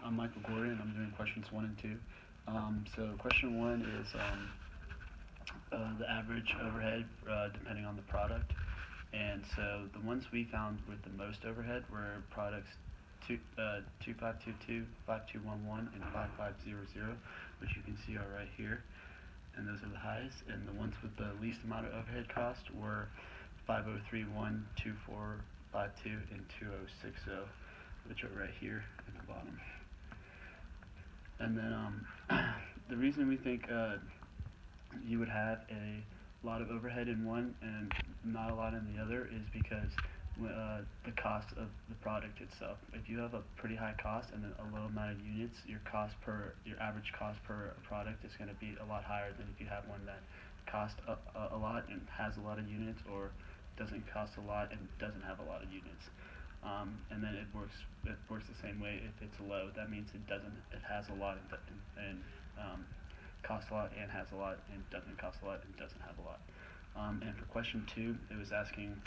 I'm Michael Gordon, and I'm doing questions 1 and 2. So question 1 is the average overhead depending on the product. And so the ones we found with the most overhead were products 2522, 5211, and 5500, which you can see are right here. And those are the highest. And the ones with the least amount of overhead cost were 5031, 2452, and 2060, which are right here at the bottom. And then the reason we think you would have a lot of overhead in one and not a lot in the other is because the cost of the product itself. If you have a pretty high cost and then a low amount of units, your average cost per product is going to be a lot higher than if you have one that costs a lot and has a lot of units, or doesn't cost a lot and doesn't have a lot of units. And then it works the same way if it's low. That means it has a lot and costs a lot and has a lot and doesn't cost a lot and doesn't have a lot. And for question 2, it was asking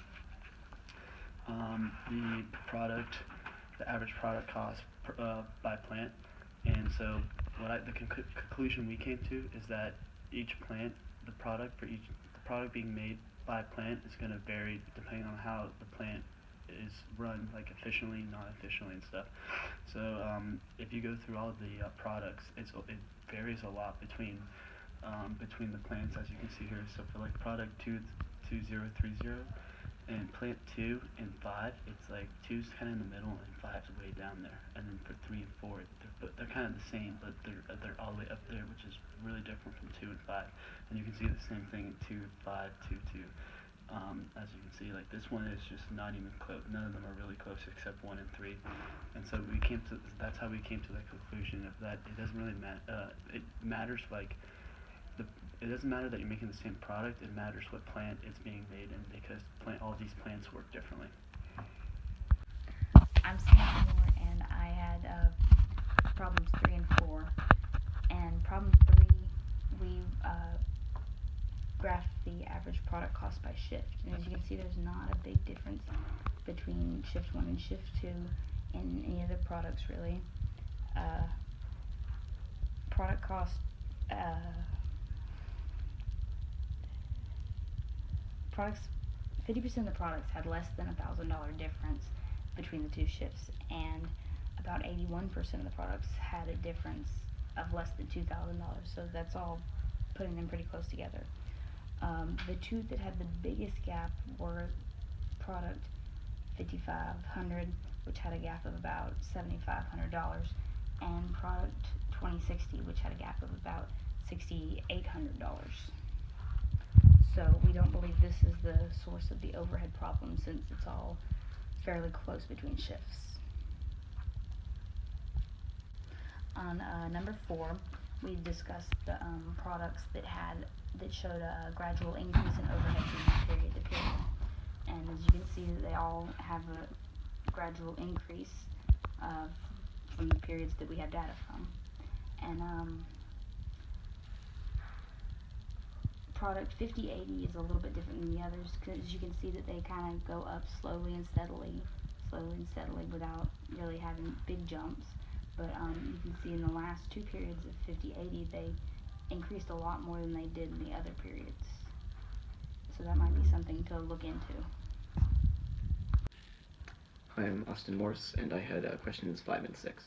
the average product cost by plant. And so the conclusion we came to is that each plant, the product being made by plant is going to vary depending on how the plant is run, like efficiently, non-efficiently, and stuff. So if you go through all of the products, it varies a lot between the plants, as you can see here. So for like product 2030 and plant 2 and 5, it's like 2's kind of in the middle and 5's way down there. And then for 3 and 4, they're kind of the same, but they're all the way up there, which is really different from 2 and 5. And you can see the same thing in 2, 5, 2, 2. As you can see, like this one is just not even close. None of them are really close except 1 and 3. And so that's how we came to the conclusion of that it doesn't really matter. It matters like it doesn't matter that you're making the same product. It matters what plant it's being made in, because all these plants work differently. I'm Samantha Moore, and I had problems 3 and 4. And problem 3, we graphed the average product cost by shift. And as you can see, there's not a big difference between shift 1 and shift 2 in any of the products, really. Product cost, products, 50% of the products had less than $1,000 difference between the two shifts, and about 81% of the products had a difference of less than $2,000. So that's all putting them pretty close together. The two that had the biggest gap were product 5500, which had a gap of about $7,500, and product 2060, which had a gap of about $6,800. So we don't believe this is the source of the overhead problem, since it's all fairly close between shifts. On number 4, we discussed the products that showed a gradual increase in overhead from period to period. And as you can see, they all have a gradual increase from the periods that we have data from. And product 5080 is a little bit different than the others, because you can see that they kind of go up slowly and steadily without really having big jumps. But you can see in the last 2 periods of 5080, they increased a lot more than they did in the other periods. So that might be something to look into. I'm Austin Morse, and I had questions 5 and 6.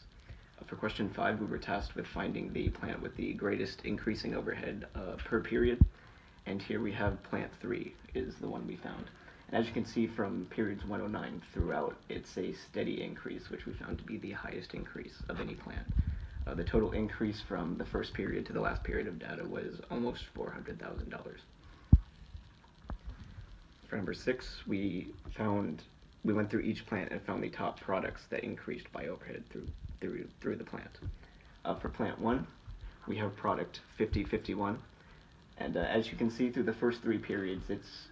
For question 5, we were tasked with finding the plant with the greatest increasing overhead per period, and here we have plant 3 is the one we found. And as you can see from periods 109 throughout, it's a steady increase, which we found to be the highest increase of any plant. The total increase from the first period to the last period of data was almost $400,000. For number 6, we went through each plant and found the top products that increased by overhead through the plant. For plant 1, we have product 5051, and as you can see through the first 3 periods, it's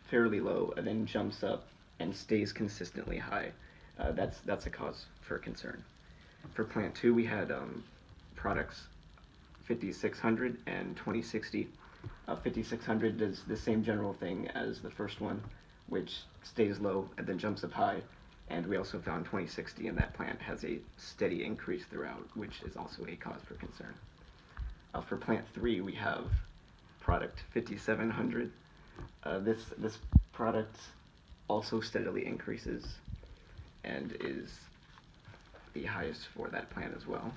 fairly low and then jumps up and stays consistently high. That's a cause for concern. For plant 2, we had products 5600 and 2060. 5600 does the same general thing as the first one, which stays low and then jumps up high. And we also found 2060 in that plant has a steady increase throughout, which is also a cause for concern. For plant 3, we have product 5700. This product also steadily increases and is the highest for that plant as well.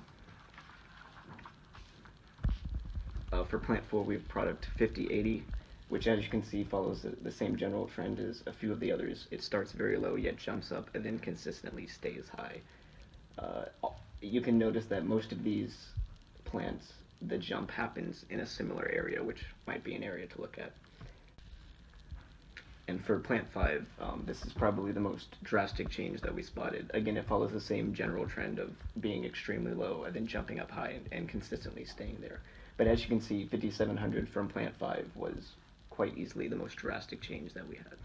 For plant 4, we have product 5080, which, as you can see, follows the same general trend as a few of the others. It starts very low, yet jumps up, and then consistently stays high. You can notice that most of these plants, the jump happens in a similar area, which might be an area to look at. And for plant 5, this is probably the most drastic change that we spotted. Again, it follows the same general trend of being extremely low and then jumping up high and consistently staying there. But as you can see, 5700 from plant 5 was quite easily the most drastic change that we had.